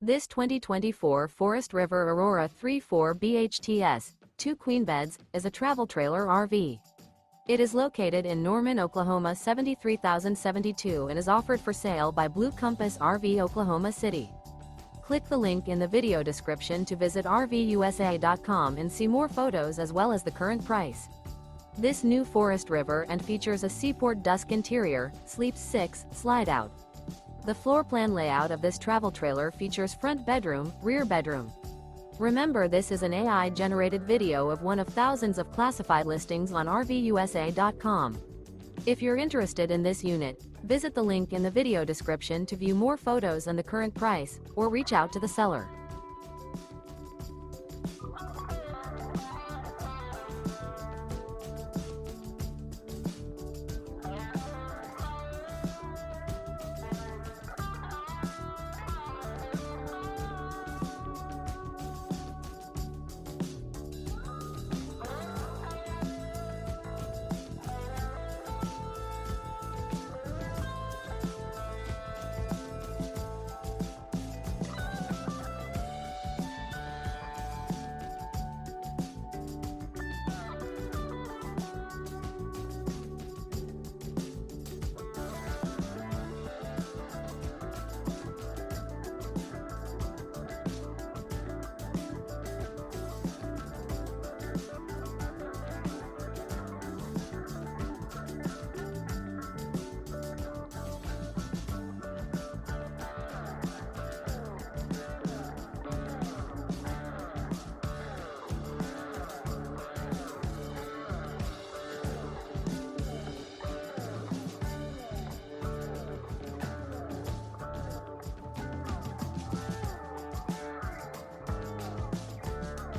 This 2024 Forest River Aurora 3/4 BHTS, 2 queen beds, is a travel trailer RV. It is located in Norman, Oklahoma 73072 and is offered for sale by Blue Compass RV Oklahoma City. Click the link in the video description to visit RVUSA.com and see more photos as well as the current price. This new Forest River and features a Seaport Dusk interior, sleeps 6, Slideout. The floor plan layout of this travel trailer features front bedroom, rear bedroom. Remember, this is an AI-generated video of one of thousands of classified listings on RVUSA.com. If you're interested in this unit, visit the link in the video description to view more photos and the current price, or reach out to the seller.